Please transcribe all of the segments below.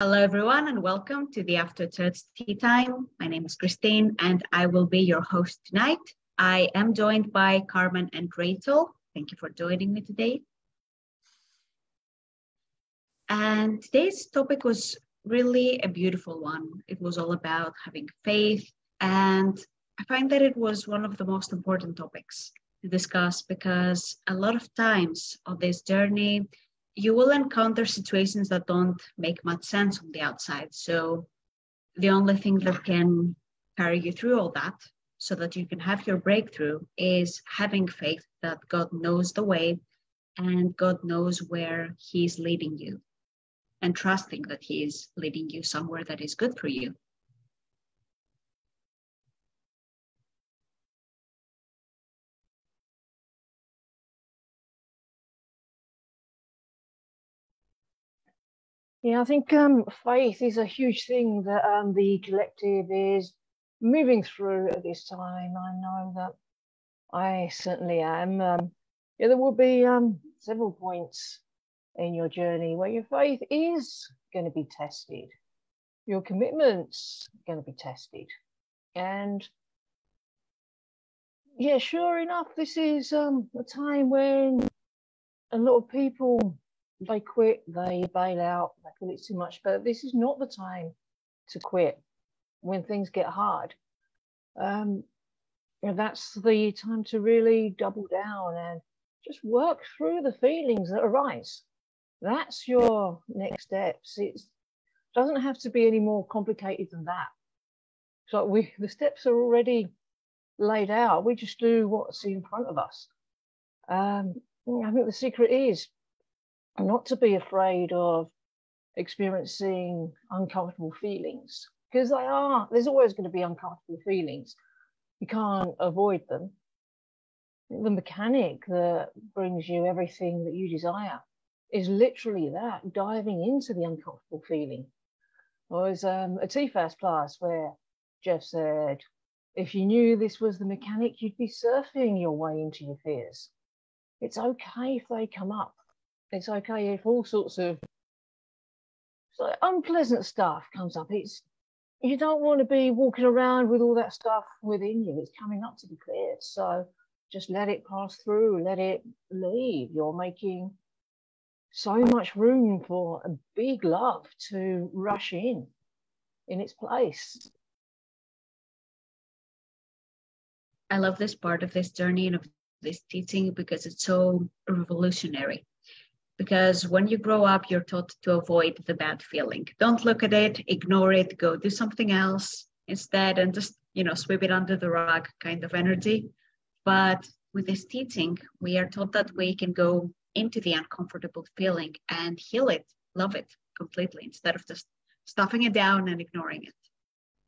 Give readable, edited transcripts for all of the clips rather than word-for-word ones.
Hello, everyone, and welcome to the After Thirds Tea Time. My name is Christine, and I will be your host tonight. I am joined by Carmen and Rachel. Thank you for joining me today. And today's topic was really a beautiful one. It was all about having faith, and I find that it was one of the most important topics to discuss because a lot of times on this journey, you will encounter situations that don't make much sense on the outside. So the only thing that can carry you through all that so that you can have your breakthrough is having faith that God knows the way and God knows where He's leading you, and trusting that He is leading you somewhere that is good for you. Yeah, I think faith is a huge thing that the collective is moving through at this time. I know that I certainly am. There will be several points in your journey where your faith is going to be tested. Your commitment's going to be tested. And yeah, sure enough, this is a time when a lot of people, they quit, they bail out, they feel it's too much. But this is not the time to quit when things get hard. That's the time to really double down and just work through the feelings that arise. That's your next steps. It doesn't have to be any more complicated than that. So the steps are already laid out. We just do what's in front of us. I think the secret is not to be afraid of experiencing uncomfortable feelings, because there's always going to be uncomfortable feelings. You can't avoid them. The mechanic that brings you everything that you desire is literally that, diving into the uncomfortable feeling. There was a TFAS class where Jeff said, if you knew this was the mechanic, you'd be surfing your way into your fears. It's okay if they come up. It's okay if all sorts of unpleasant stuff comes up. You don't want to be walking around with all that stuff within you. It's coming up to be cleared. So just let it pass through, let it leave. You're making so much room for a big love to rush in its place. I love this part of this journey and of this teaching because it's so revolutionary. Because when you grow up, you're taught to avoid the bad feeling. Don't look at it, ignore it, go do something else instead, and just, sweep it under the rug kind of energy. But with this teaching, we are taught that we can go into the uncomfortable feeling and heal it, love it completely, instead of just stuffing it down and ignoring it.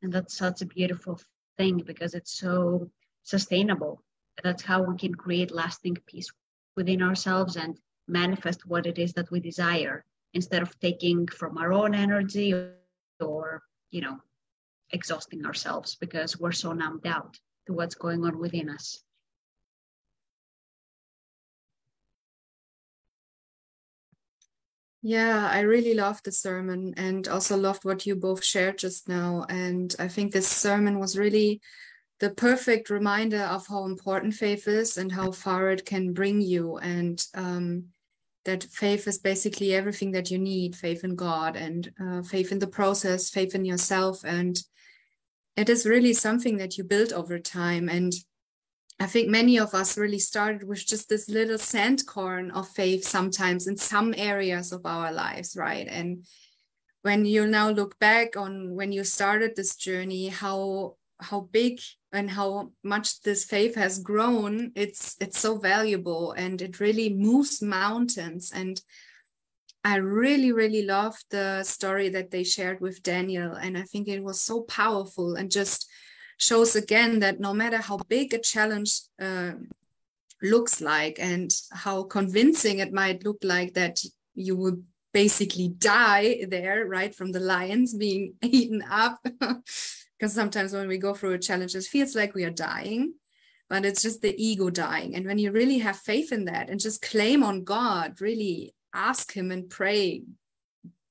And that's such a beautiful thing because it's so sustainable. That's how we can create lasting peace within ourselves and manifest what it is that we desire, instead of taking from our own energy or exhausting ourselves because we're so numbed out to what's going on within us. Yeah, I really loved the sermon and also loved what you both shared just now. And I think this sermon was really the perfect reminder of how important faith is and how far it can bring you. And that faith is basically everything that you need, faith in God and faith in the process, faith in yourself. And it is really something that you build over time. And I think many of us really started with just this little sandcorn of faith sometimes in some areas of our lives, right? And when you now look back on when you started this journey, how big and how much this faith has grown, it's so valuable and it really moves mountains. And I really, really loved the story that they shared with Daniel. And I think it was so powerful and just shows again that no matter how big a challenge looks like and how convincing it might look like that you would basically die there, right, from the lions being eaten up. Because sometimes when we go through a challenge, it feels like we are dying, but it's just the ego dying. And when you really have faith in that and just claim on God, really ask him and pray,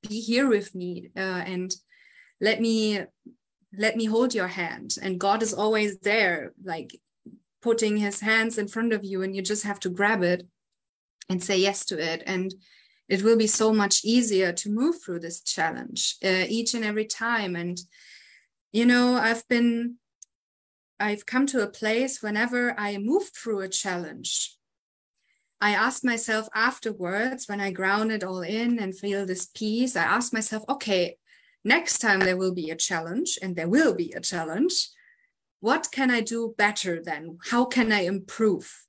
be here with me and let me hold your hand. And God is always there, like putting his hands in front of you, and you just have to grab it and say yes to it. And it will be so much easier to move through this challenge each and every time. And, you know, I've come to a place whenever I move through a challenge, I ask myself afterwards, when I ground it all in and feel this peace, I ask myself, okay, next time there will be a challenge, and there will be a challenge. What can I do better then? How can I improve?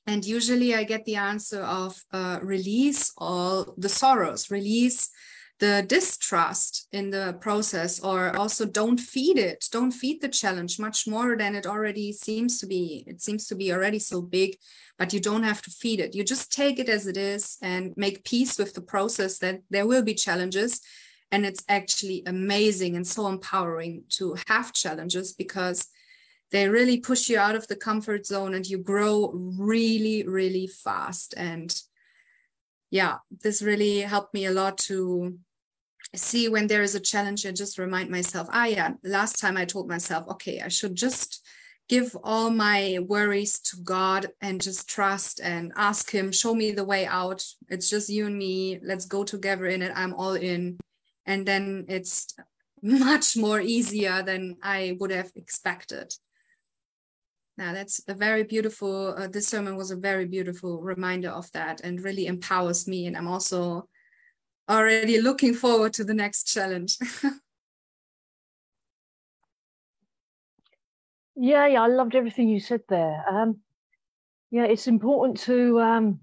And usually I get the answer of release all the sorrows, release the distrust in the process, or also don't feed it. Don't feed the challenge much more than it already seems to be. It seems to be already so big, but you don't have to feed it. You just take it as it is and make peace with the process that there will be challenges. And it's actually amazing and so empowering to have challenges, because they really push you out of the comfort zone and you grow really, really fast. And yeah, this really helped me a lot to see when there is a challenge and just remind myself, last time I told myself, okay, I should just give all my worries to God and just trust and ask him, show me the way out. It's just you and me. Let's go together in it. I'm all in. And then it's much more easier than I would have expected. Now, that's a very beautiful, this sermon was a very beautiful reminder of that, and really empowers me. And I'm also already looking forward to the next challenge. Yeah, I loved everything you said there. Yeah, it's important to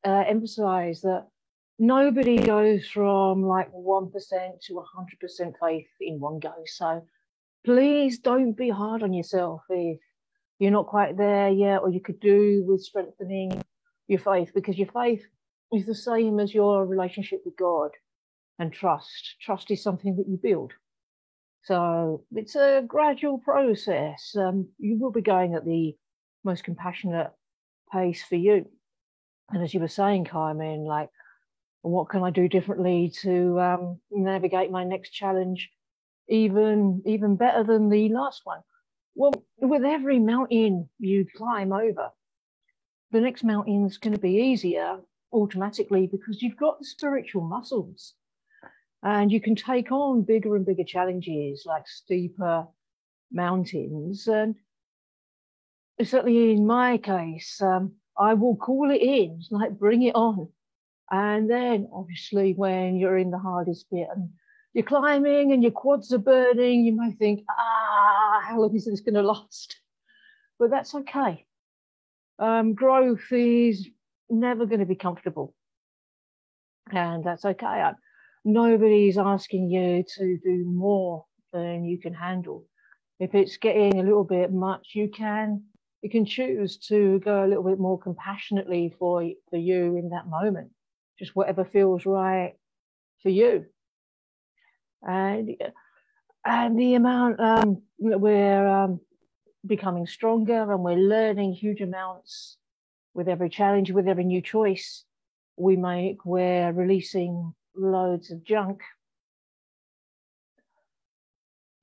emphasize that nobody goes from like 1% to 100% faith in one go. So please don't be hard on yourself if you're not quite there yet, or you could do with strengthening your faith, because your faith is the same as your relationship with God and trust. Trust is something that you build. So it's a gradual process. You will be going at the most compassionate pace for you. And as you were saying, Carmen, like, what can I do differently to navigate my next challenge even better than the last one? Well, with every mountain you climb over, the next mountain's going to be easier automatically, because you've got the spiritual muscles and you can take on bigger and bigger challenges, like steeper mountains. And certainly in my case, I will call it in, like bring it on. And then obviously when you're in the hardest bit and you're climbing and your quads are burning, you may think, how long is this going to last? But that's okay. Growth is never going to be comfortable. And that's okay. Nobody's asking you to do more than you can handle. If it's getting a little bit much, you can choose to go a little bit more compassionately for you in that moment. Just whatever feels right for you. And the amount that we're becoming stronger, and we're learning huge amounts with every challenge, with every new choice we make. We're releasing loads of junk.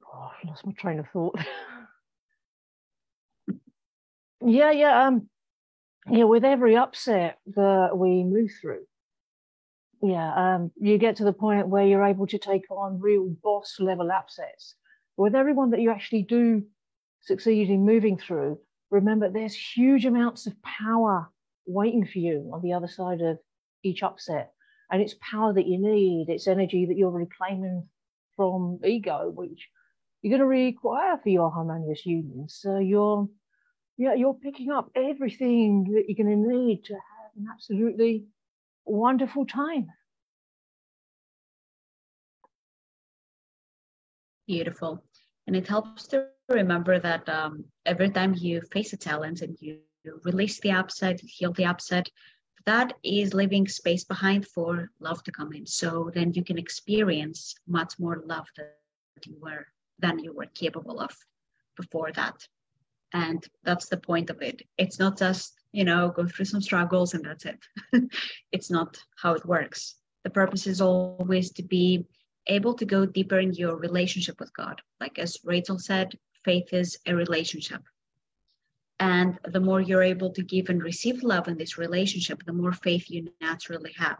Oh, I've lost my train of thought. Yeah, with every upset that we move through, you get to the point where you're able to take on real boss level upsets. With everyone that you actually do succeed in moving through, remember there's huge amounts of power waiting for you on the other side of each upset. And it's power that you need. It's energy that you're reclaiming from ego, which you're going to require for your harmonious union. So you're picking up everything that you're going to need to have an absolutely wonderful time. Beautiful. And it helps to remember that every time you face a challenge and you release the upset, heal the upset, that is leaving space behind for love to come in. So then you can experience much more love than you were capable of before that. And that's the point of it. It's not just, go through some struggles and that's it. It's not how it works. The purpose is always to be able to go deeper in your relationship with God. Like as Rachel said, faith is a relationship. And the more you're able to give and receive love in this relationship, the more faith you naturally have.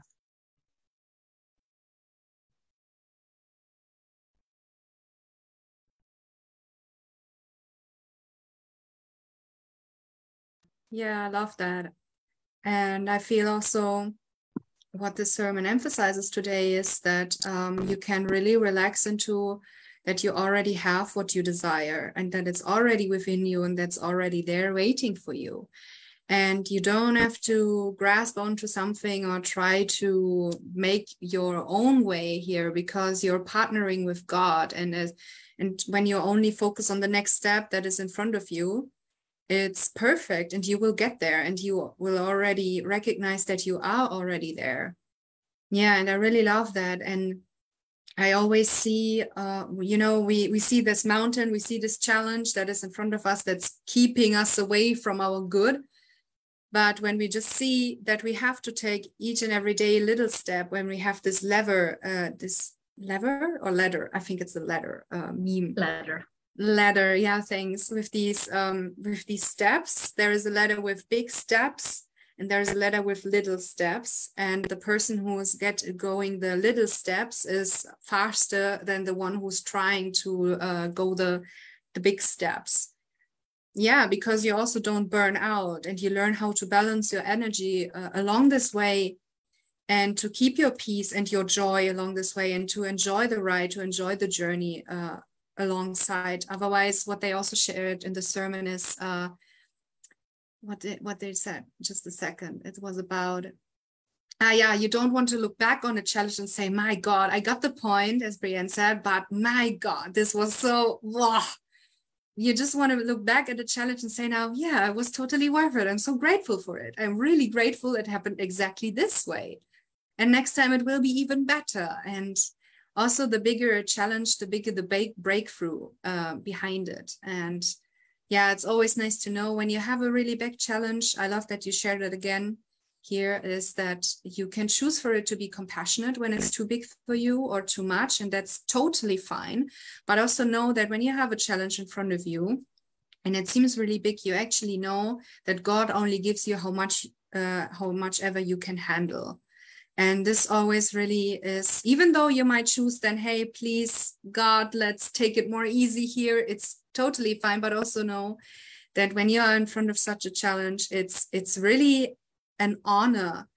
Yeah, I love that. And I feel also what this sermon emphasizes today is that you can really relax into that you already have what you desire and that it's already within you and that's already there waiting for you. And you don't have to grasp onto something or try to make your own way here because you're partnering with God. And when you only focus on the next step that is in front of you, it's perfect and you will get there and you will already recognize that you are already there. Yeah, and I really love that. And I always see, we see this mountain, we see this challenge that is in front of us that's keeping us away from our good. But when we just see that we have to take each and every day a little step, when we have this lever, or ladder, I think it's a ladder meme. Ladder, yeah, thanks. With these steps, there is a ladder with big steps, and there's a ladder with little steps. And the person who is going the little steps is faster than the one who's trying to go the big steps. Yeah, because you also don't burn out, and you learn how to balance your energy along this way, and to keep your peace and your joy along this way, and to enjoy the ride, to enjoy the journey alongside. Otherwise, what they also shared in the sermon is what they said. Just a second. It was about you don't want to look back on a challenge and say, my God, I got the point, as Brienne said, but my God, this was so You just want to look back at the challenge and say now, yeah, it was totally worth it. I'm so grateful for it. I'm really grateful it happened exactly this way. And next time it will be even better. And also the bigger a challenge, the bigger the breakthrough behind it. And yeah, it's always nice to know when you have a really big challenge. I love that you shared it again here, is that you can choose for it to be compassionate when it's too big for you or too much, and that's totally fine. But also know that when you have a challenge in front of you and it seems really big, you actually know that God only gives you how much ever you can handle. And this always really is, even though you might choose then, hey, please, God, let's take it more easy here. It's totally fine. But also know that when you are in front of such a challenge, it's really an honor,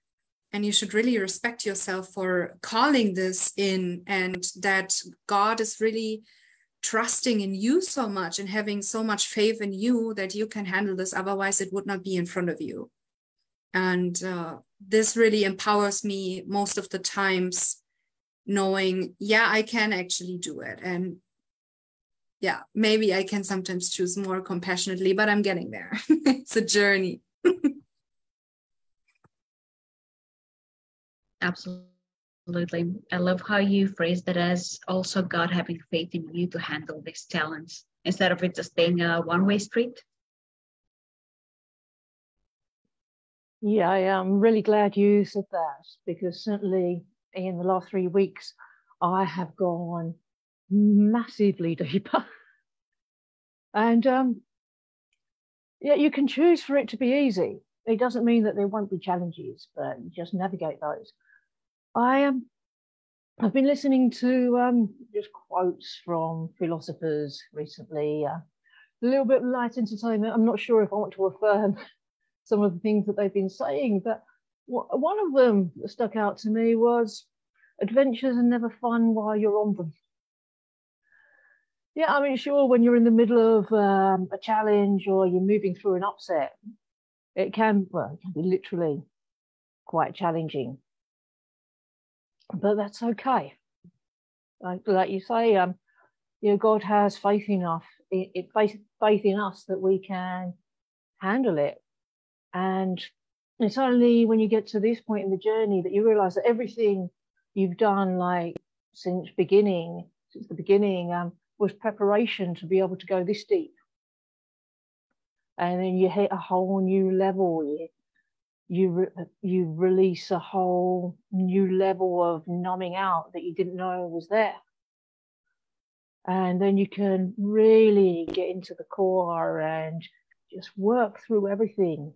and you should really respect yourself for calling this in, and that God is really trusting in you so much and having so much faith in you that you can handle this. Otherwise, it would not be in front of you. And this really empowers me most of the times, knowing, yeah, I can actually do it. And yeah, maybe I can sometimes choose more compassionately, but I'm getting there. It's a journey. Absolutely. I love how you phrased it as also God having faith in you to handle this challenge instead of it just being a one-way street. Yeah, I'm really glad you said that, because certainly in the last 3 weeks, I have gone massively deeper. And yeah, you can choose for it to be easy. It doesn't mean that there won't be challenges, but you just navigate those. I've been listening to just quotes from philosophers recently, a little bit of light entertainment. I'm not sure if I want to affirm some of the things that they've been saying, but one of them that stuck out to me was, adventures are never fun while you're on them. Yeah, I mean, sure, when you're in the middle of a challenge or you're moving through an upset, it can be literally quite challenging. But that's okay. Like you say, God has faith in us, faith in us that we can handle it. And it's only when you get to this point in the journey that you realize that everything you've done, like since the beginning, was preparation to be able to go this deep. And then you hit a whole new level. you release a whole new level of numbing out that you didn't know was there. And then you can really get into the core and just work through everything.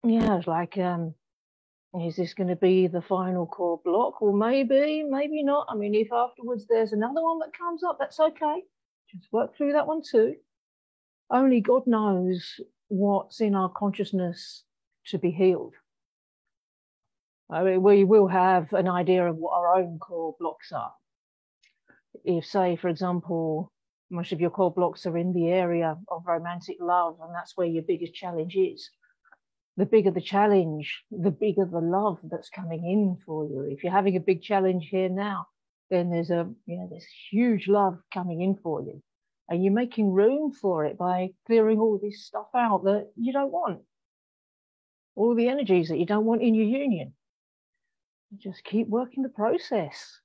Yeah, it's like, is this going to be the final core block? Or maybe not. I mean, if afterwards there's another one that comes up, that's okay. Just work through that one too. Only God knows what's in our consciousness to be healed. I mean, we will have an idea of what our own core blocks are. If, say, for example, most of your core blocks are in the area of romantic love, and that's where your biggest challenge is, the bigger the challenge, the bigger the love that's coming in for you. If you're having a big challenge here now, then there's huge love coming in for you. And you're making room for it by clearing all this stuff out that you don't want. All the energies that you don't want in your union. Just keep working the process.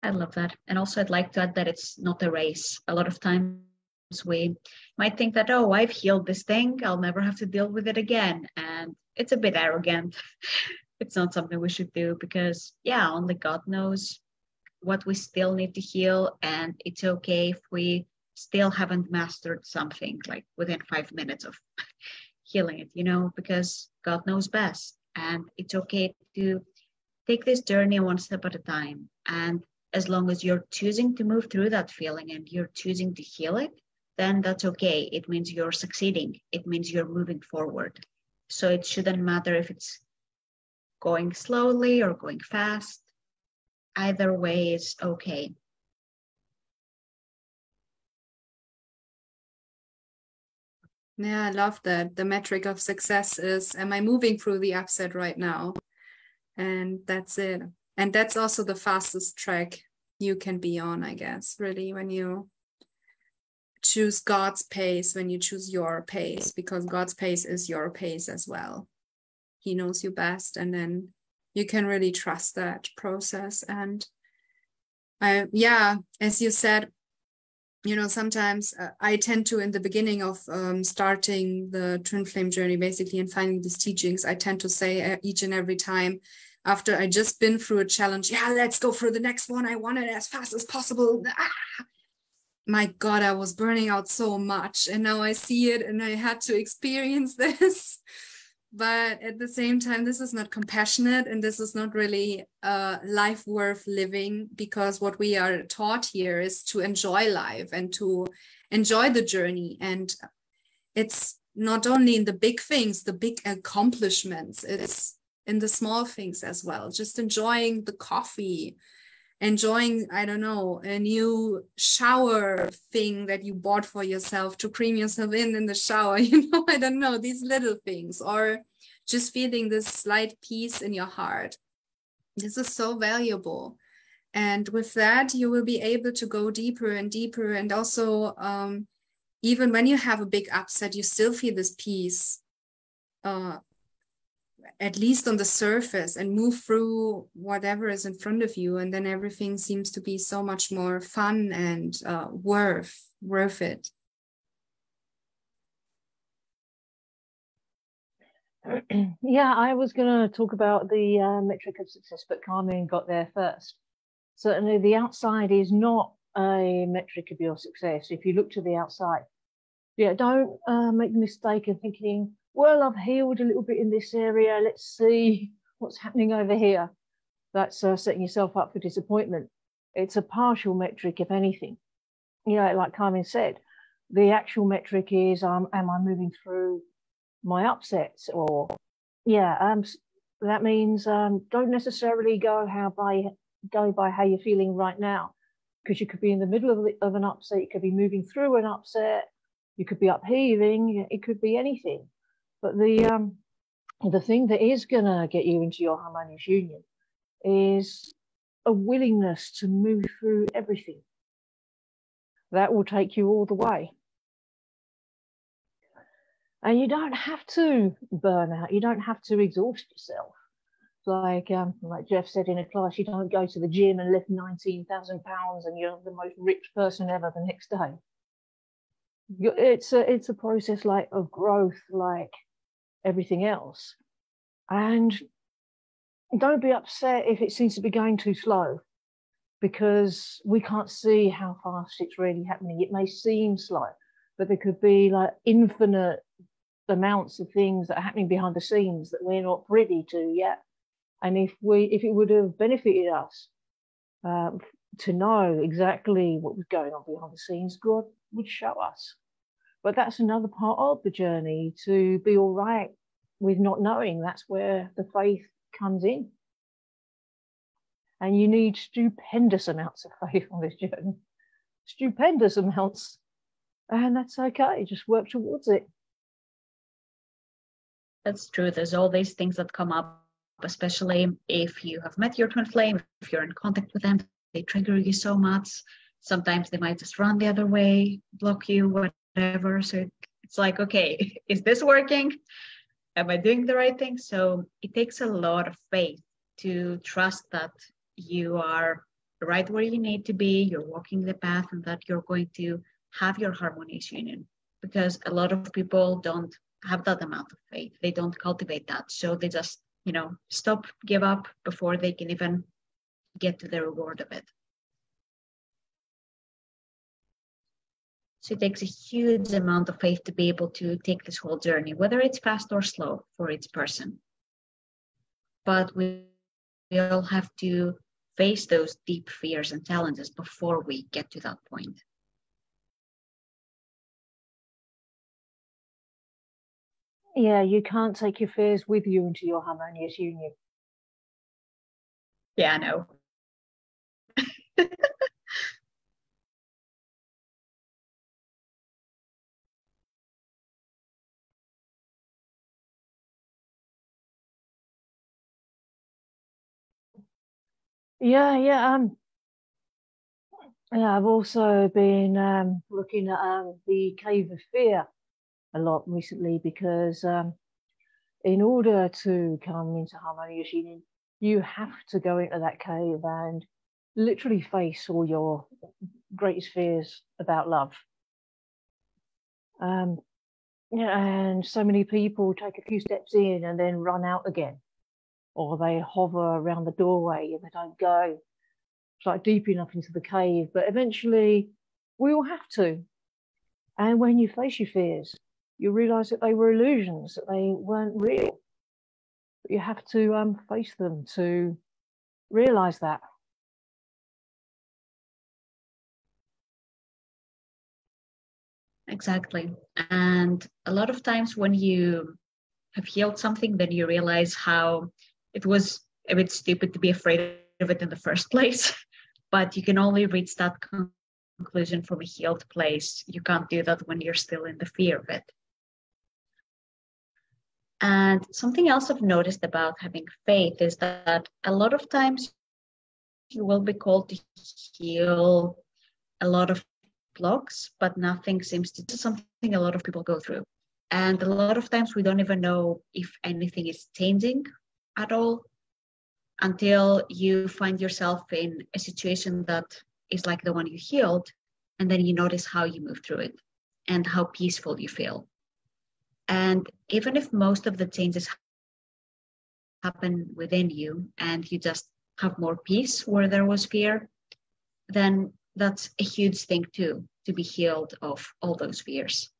I love that. And also I'd like to add that it's not a race. A lot of times we might think that, oh, I've healed this thing, I'll never have to deal with it again. And it's a bit arrogant. It's not something we should do because, yeah, only God knows what we still need to heal. And it's okay if we still haven't mastered something like within 5 minutes of healing it, because God knows best. And it's okay to take this journey one step at a time. And as long as you're choosing to move through that feeling and you're choosing to heal it, then that's okay. It means you're succeeding. It means you're moving forward. So it shouldn't matter if it's going slowly or going fast. Either way is okay. Yeah, I love that. The metric of success is, am I moving through the upset right now? And that's it. And that's also the fastest track you can be on, I guess, really, when you choose God's pace, when you choose your pace, because God's pace is your pace as well. He knows you best, and then you can really trust that process. And as you said, sometimes I tend to, in the beginning of starting the twin flame journey, basically, and finding these teachings, I tend to say each and every time after I just been through a challenge, let's go for the next one. I want it as fast as possible. My God, I was burning out so much, and now I see it, and I had to experience this. But at the same time, this is not compassionate, and this is not really life worth living, because what we are taught here is to enjoy life and to enjoy the journey. And it's not only in the big things, the big accomplishments, it's in the small things as well. Just enjoying the coffee, enjoying, I don't know, a new shower thing that you bought for yourself to cream yourself in the shower, I don't know, these little things, or just feeling this slight peace in your heart. This is so valuable. And with that, you will be able to go deeper and deeper. And also, even when you have a big upset, you still feel this peace, at least on the surface, and move through whatever is in front of you. And then everything seems to be so much more fun and worth it. Yeah, I was going to talk about the metric of success, but Carmen got there first. Certainly the outside is not a metric of your success. If you look to the outside, don't make the mistake of thinking, well, I've healed a little bit in this area, let's see what's happening over here. That's setting yourself up for disappointment. It's a partial metric, if anything. Like Carmen said, the actual metric is, am I moving through my upsets? Or that means don't necessarily go by how you're feeling right now, because you could be in the middle of an upset, you could be moving through an upset, you could be upheaving, it could be anything. But the thing that is going to get you into your harmonious union is a willingness to move through everything. That will take you all the way. And you don't have to burn out. You don't have to exhaust yourself. Like Jeff said in a class, you don't go to the gym and lift 19,000 pounds and you're the most rich person ever the next day. It's a process like of growth, like everything else. And don't be upset if it seems to be going too slow, because we can't see how fast it's really happening. It may seem slow, but there could be like infinite amounts of things that are happening behind the scenes that we're not privy to yet. And if it would have benefited us to know exactly what was going on behind the scenes, God would show us. But that's another part of the journey, to be all right with not knowing. That's where the faith comes in. And you need stupendous amounts of faith on this journey. Stupendous amounts. And that's okay. Just work towards it. That's true. There's all these things that come up, especially if you have met your twin flame, if you're in contact with them, they trigger you so much. Sometimes they might just run the other way, block you, whatever. So it's like, okay, is this working? Am I doing the right thing? So it takes a lot of faith to trust that you are right where you need to be, you're walking the path, and that you're going to have your harmonious union. Because a lot of people don't have that amount of faith. They don't cultivate that. So they just, stop, give up before they can even get to the reward of it. So it takes a huge amount of faith to be able to take this whole journey, whether it's fast or slow for each person. But we all have to face those deep fears and challenges before we get to that point. Yeah, you can't take your fears with you into your harmonious union. Yeah, I know. Yeah. I've also been looking at the Cave of Fear a lot recently, because in order to come into harmonious union, you have to go into that cave and literally face all your greatest fears about love. And so many people take a few steps in and then run out again, or they hover around the doorway and they don't go like deep enough into the cave. But eventually we all have to. And when you face your fears, you realize that they were illusions, that they weren't real. But you have to face them to realize that. Exactly. And a lot of times when you have healed something, then you realize how it was a bit stupid to be afraid of it in the first place. But you can only reach that conclusion from a healed place. You can't do that when you're still in the fear of it. And something else I've noticed about having faith is that a lot of times you will be called to heal a lot of blocks, but nothing seems to. This is something a lot of people go through. And a lot of times we don't even know if anything is changing at all until you find yourself in a situation that is like the one you healed, and then you notice how you move through it and how peaceful you feel. And even if most of the changes happen within you and you just have more peace where there was fear, then that's a huge thing too, to be healed of all those fears.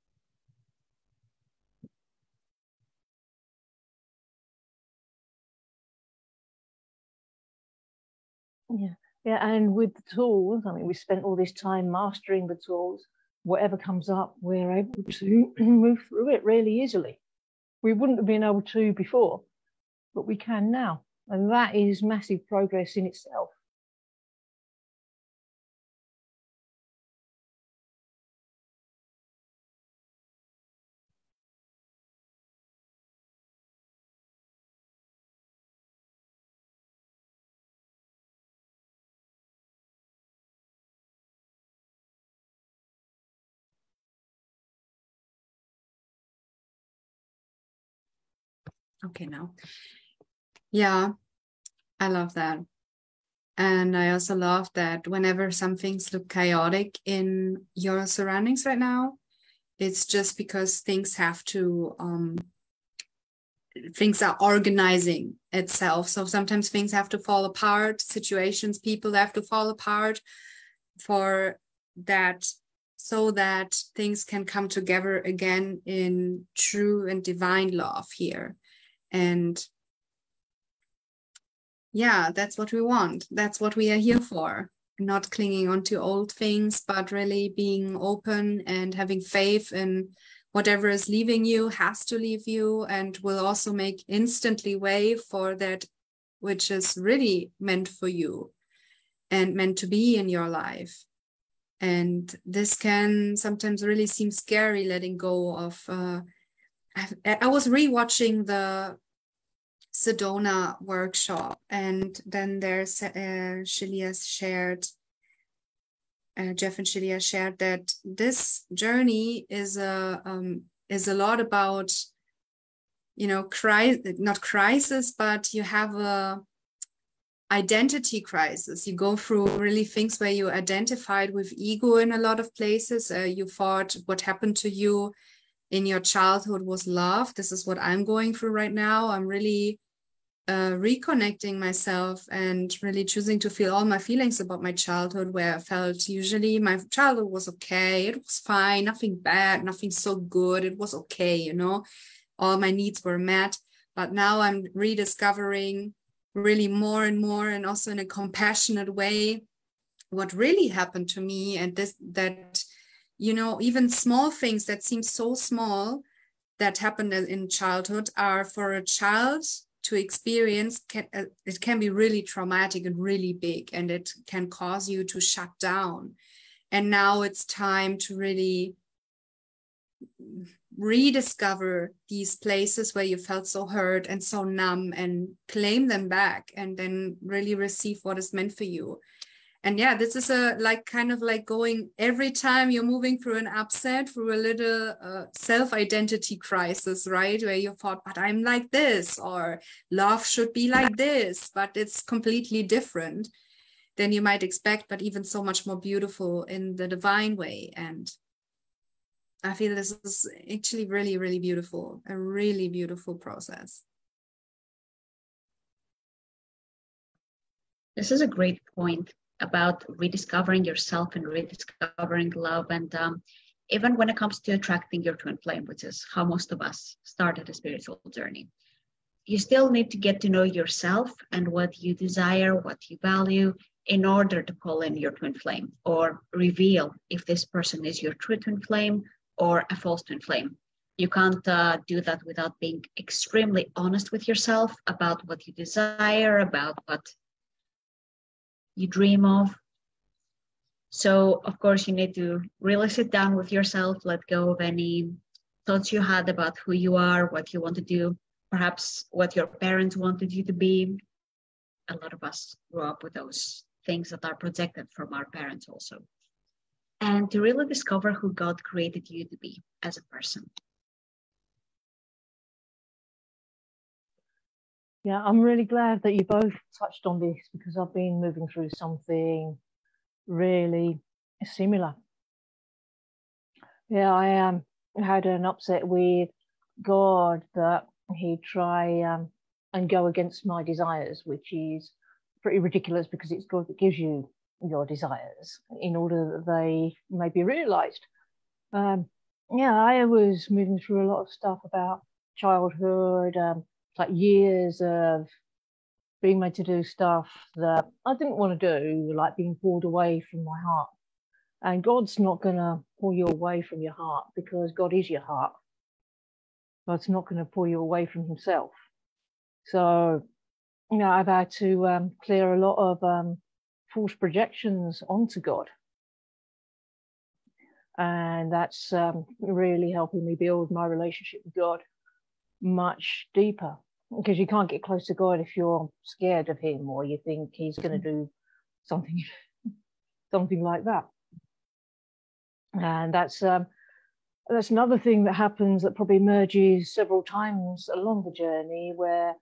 Yeah, and with the tools, I mean, we spent all this time mastering the tools. Whatever comes up, we're able to move through it really easily. We wouldn't have been able to before, but we can now. And that is massive progress in itself. Okay, now. Yeah, I love that. And I also love that whenever some things look chaotic in your surroundings right now, it's just because things have to, things are organizing itself. So sometimes things have to fall apart, situations, people have to fall apart for that, so that things can come together again in true and divine love here. And yeah, that's what we want. That's what we are here for. Not clinging onto old things, but really being open and having faith in whatever is leaving you has to leave you, and will also make instantly way for that which is really meant for you and meant to be in your life. And this can sometimes really seem scary, letting go of. I was rewatching the Sedona workshop, and then there's Shaleia shared, Jeff and Shaleia shared that this journey is a lot about, you know, not crisis, but you have a identity crisis. You go through really things where you identified with ego in a lot of places. You thought what happened to you in your childhood was love. This is what I'm going through right now. I'm really reconnecting myself and really choosing to feel all my feelings about my childhood, where I felt usually my childhood was okay. It was fine, nothing bad, nothing so good. It was okay, you know, all my needs were met. But now I'm rediscovering really more and more, and also in a compassionate way, what really happened to me. And this, that, you know, even small things that seem so small that happened in childhood are, for a child to experience, it can be really traumatic and really big, and it can cause you to shut down. And now it's time to really rediscover these places where you felt so hurt and so numb, and claim them back, and then really receive what is meant for you. And yeah, this is a kind of like going, every time you're moving through an upset, through a little self-identity crisis, right? Where you thought, but I'm like this, or love should be like this, but it's completely different than you might expect, but even so much more beautiful in the divine way. And I feel this is actually really, really beautiful, a really beautiful process. This is a great point about rediscovering yourself and rediscovering love. And even when it comes to attracting your twin flame, which is how most of us started a spiritual journey, you still need to get to know yourself and what you desire, what you value, in order to call in your twin flame, or reveal if this person is your true twin flame or a false twin flame. You can't do that without being extremely honest with yourself about what you desire, about what you dream of. So, of course, you need to really sit down with yourself, let go of any thoughts you had about who you are, what you want to do, perhaps what your parents wanted you to be. A lot of us grew up with those things that are projected from our parents also. And to really discover who God created you to be as a person. Yeah, I'm really glad that you both touched on this, because I've been moving through something really similar. Yeah, I had an upset with God that he'd try and go against my desires, which is pretty ridiculous, because it's God that gives you your desires in order that they may be realized. Yeah, I was moving through a lot of stuff about childhood, like years of being made to do stuff that I didn't want to do, like being pulled away from my heart. And God's not going to pull you away from your heart, because God is your heart. God's not going to pull you away from himself. So, you know, I've had to clear a lot of false projections onto God. And that's really helping me build my relationship with God much deeper, because you can't get close to God if you're scared of him, or you think he's going to do something like that. And that's another thing that happens, that probably emerges several times along the journey, where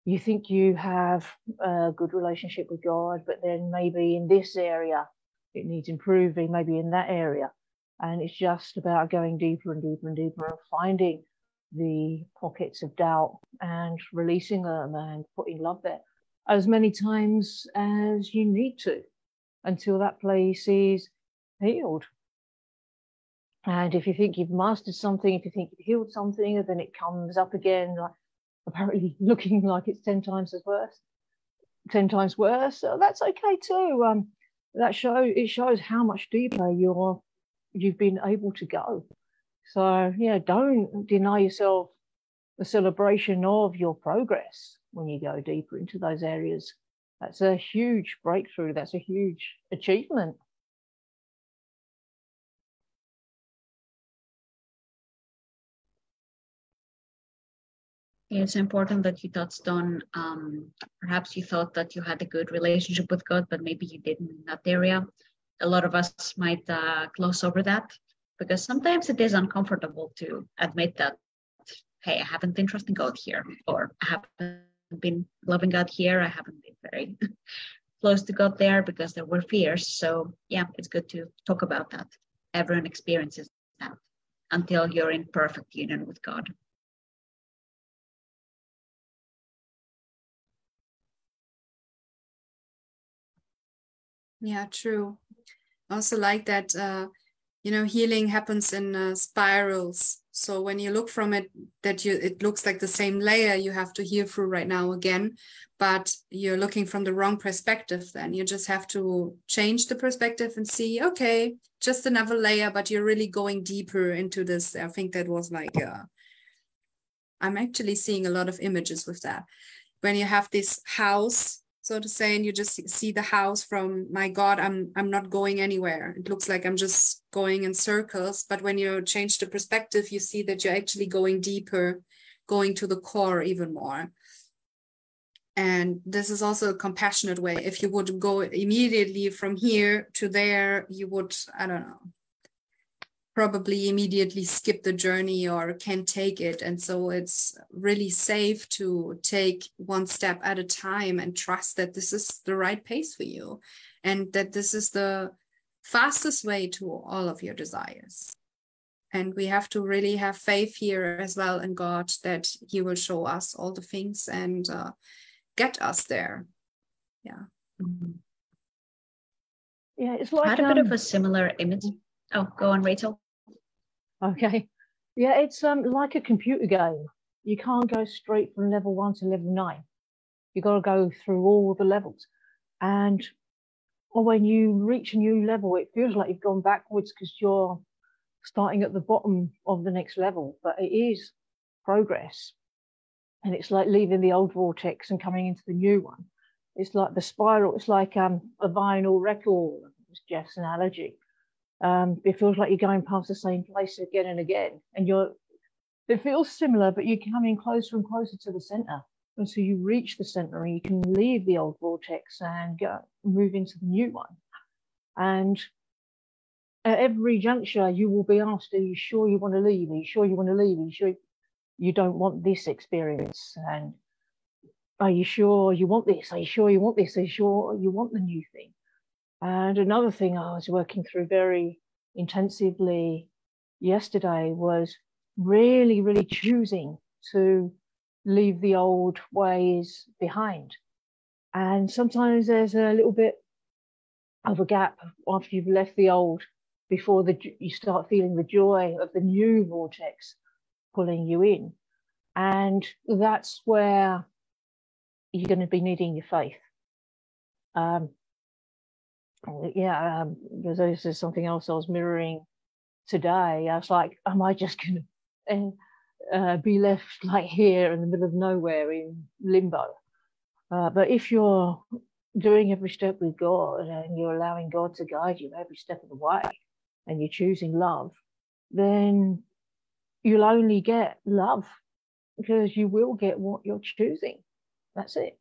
you think you have a good relationship with God, but then maybe in this area it needs improving, maybe in that area. And it's just about going deeper and deeper and deeper and finding the pockets of doubt and releasing them and putting love there as many times as you need to until that place is healed. And if you think you've mastered something, if you think you've healed something, then it comes up again, like apparently looking like it's 10 times worse. So that's okay too. It shows how much deeper you've been able to go. So yeah, don't deny yourself the celebration of your progress when you go deeper into those areas. That's a huge breakthrough. That's a huge achievement. It's important that you touched on, perhaps you thought that you had a good relationship with God, but maybe you didn't in that area. A lot of us might gloss over that because sometimes it is uncomfortable to admit that, hey, I haven't been trusting God here, or I haven't been loving God here. I haven't been very close to God there because there were fears. So yeah, it's good to talk about that. Everyone experiences that until you're in perfect union with God. Yeah, true. I also like that, healing happens in spirals. So when you look from it, it looks like the same layer you have to heal through right now again, but you're looking from the wrong perspective. Then you just have to change the perspective and see, okay, just another layer, but you're really going deeper into this. I think that was like, I'm actually seeing a lot of images with that. When you have this house, so to say, and you just see the house from, my God, I'm not going anywhere. It looks like I'm just going in circles. But when you change the perspective, you see that you're actually going deeper, going to the core even more. And this is also a compassionate way. If you would go immediately from here to there, you would, I don't know, probably immediately skip the journey or can't take it. And so it's really safe to take one step at a time and trust that this is the right pace for you and that this is the fastest way to all of your desires. And we have to really have faith here as well in God that He will show us all the things and get us there. Yeah. Yeah, it's like I had a bit of a similar image. Oh, go on, Rachel. Okay. Yeah, it's like a computer game. You can't go straight from level 1 to level 9. You got to go through all the levels. And when you reach a new level, it feels like you've gone backwards because you're starting at the bottom of the next level. But it is progress. And it's like leaving the old vortex and coming into the new one. It's like the spiral. It's like a vinyl record. It's Jeff's analogy. It feels like you're going past the same place again and again, and it feels similar, but you're coming closer and closer to the center. And so you reach the center and you can leave the old vortex and move into the new one. And at every juncture, you will be asked, are you sure you want to leave? Are you sure you want to leave? Are you sure you don't want this experience? And are you sure you want this? Are you sure you want this? Are you sure you want the new thing? And another thing I was working through very intensively yesterday was really, really choosing to leave the old ways behind. And sometimes there's a little bit of a gap after you've left the old before you start feeling the joy of the new vortex pulling you in. And that's where you're going to be needing your faith. This is something else I was mirroring today. I was like, am I just going to be left like here in the middle of nowhere in limbo? But if you're doing every step with God and you're allowing God to guide you every step of the way and you're choosing love, then you'll only get love because you will get what you're choosing. That's it.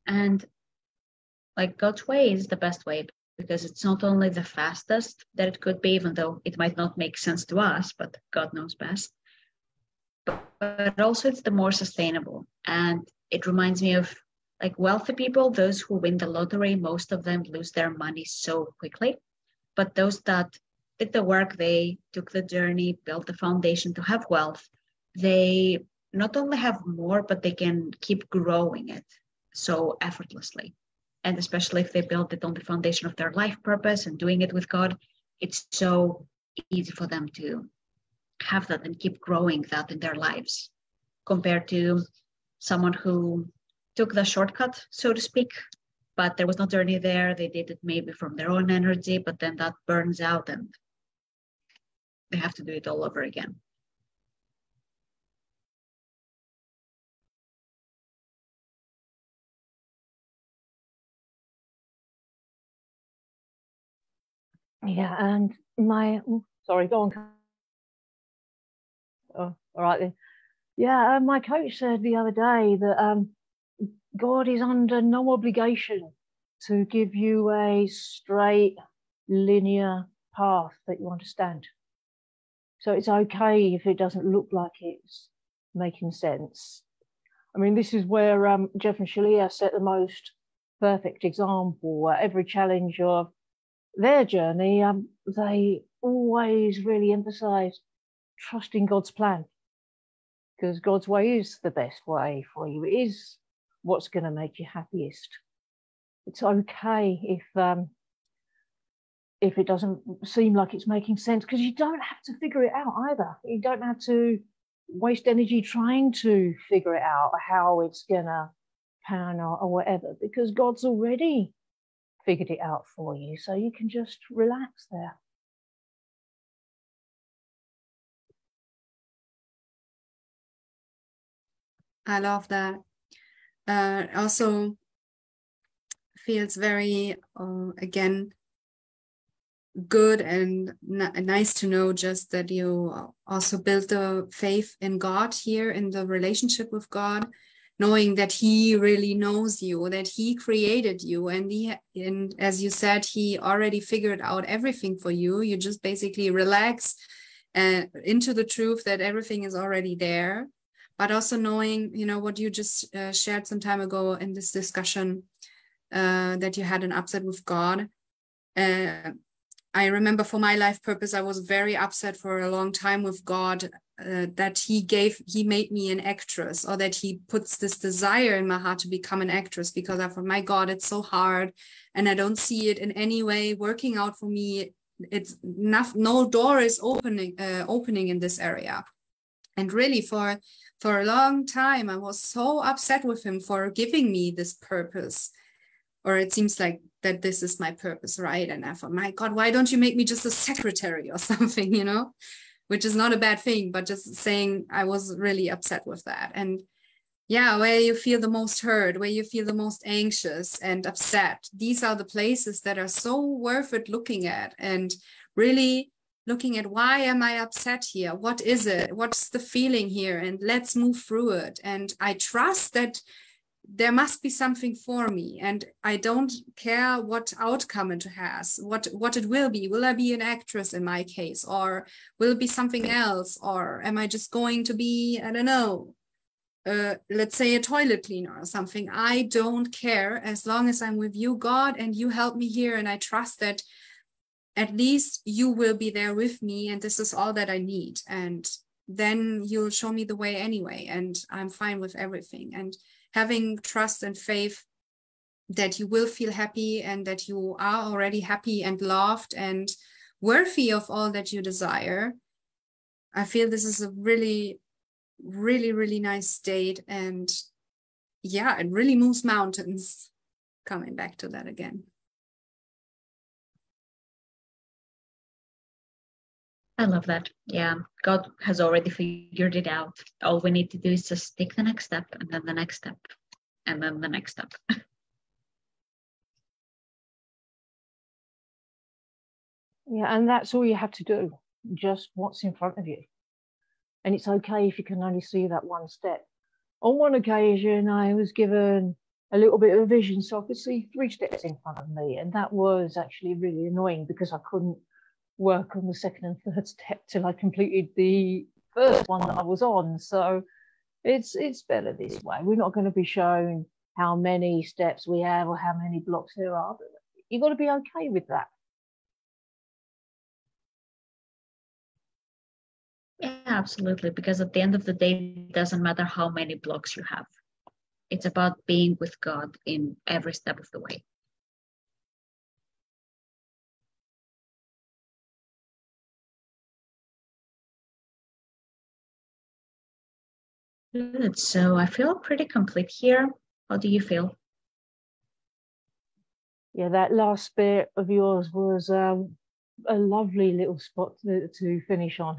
And like God's way is the best way because it's not only the fastest that it could be, even though it might not make sense to us, but God knows best. But also it's the more sustainable. And it reminds me of like wealthy people, those who win the lottery, most of them lose their money so quickly. But those that did the work, they took the journey, built the foundation to have wealth, they not only have more, but they can keep growing it so effortlessly. And especially if they build it on the foundation of their life purpose and doing it with God, it's so easy for them to have that and keep growing that in their lives, compared to someone who took the shortcut, so to speak, but there was no journey there. They did it maybe from their own energy, but then that burns out and they have to do it all over again. Yeah, and sorry, go on. Oh, all right then. Yeah, my coach said the other day that God is under no obligation to give you a straight, linear path that you understand. So it's okay if it doesn't look like it's making sense. I mean, this is where Jeff and Shaleia set the most perfect example. Every challenge of their journey, they always really emphasize trusting God's plan, because God's way is the best way for you. It is what's going to make you happiest. It's okay if it doesn't seem like it's making sense, because you don't have to figure it out either. You don't have to waste energy trying to figure it out, how it's going to pan out or whatever, because God's already figured it out for you. So you can just relax there. I love that. Also feels very, again, good and nice to know just that you also build the faith in God here, in the relationship with God, knowing that He really knows you, that He created you, and as you said, He already figured out everything for you. You just basically relax into the truth that everything is already there. But also knowing, you know, what you just shared some time ago in this discussion, that you had an upset with God. I remember for my life purpose, I was very upset for a long time with God, that he made me an actress, or that He puts this desire in my heart to become an actress, because I thought, my God, it's so hard and I don't see it in any way working out for me. It's enough, no door is opening in this area. And really for a long time, I was so upset with Him for giving me this purpose, or it seems like that this is my purpose, right? And I thought, my God, why don't you make me just a secretary or something, you know, which is not a bad thing, but just saying I was really upset with that. And yeah, where you feel the most hurt, where you feel the most anxious and upset, these are the places that are so worth it looking at, and really looking at, why am I upset here? What is it? What's the feeling here? And let's move through it. And I trust that there must be something for me, and I don't care what outcome it has, what it will be. Will I be an actress in my case, or will it be something else, or am I just going to be, I don't know, let's say a toilet cleaner or something? I don't care, as long as I'm with you, God, and you help me here, and I trust that at least you will be there with me, and this is all that I need, and then you'll show me the way anyway, and I'm fine with everything. And having trust and faith that you will feel happy, and that you are already happy and loved and worthy of all that you desire. I feel this is a really, really, really nice state. And yeah, it really moves mountains, coming back to that again. I love that. Yeah, God has already figured it out. All we need to do is just take the next step, and then the next step, and then the next step. Yeah, and that's all you have to do, just what's in front of you. And it's okay if you can only see that one step. On one occasion, I was given a little bit of vision, so I could see 3 steps in front of me, and that was actually really annoying because I couldn't work on the 2nd and 3rd step till I completed the 1st one that I was on. So it's better this way. We're not going to be shown how many steps we have or how many blocks there are. But you've got to be okay with that. Yeah, absolutely. Because at the end of the day, it doesn't matter how many blocks you have. It's about being with God in every step of the way. Good. So I feel pretty complete here. How do you feel? Yeah, that last bit of yours was a lovely little spot to finish on.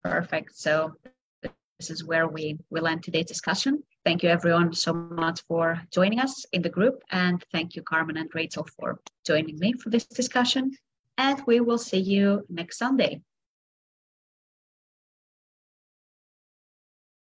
Perfect. So this is where we will end today's discussion. Thank you everyone so much for joining us in the group. And thank you, Carmen and Rachel, for joining me for this discussion. And we will see you next Sunday.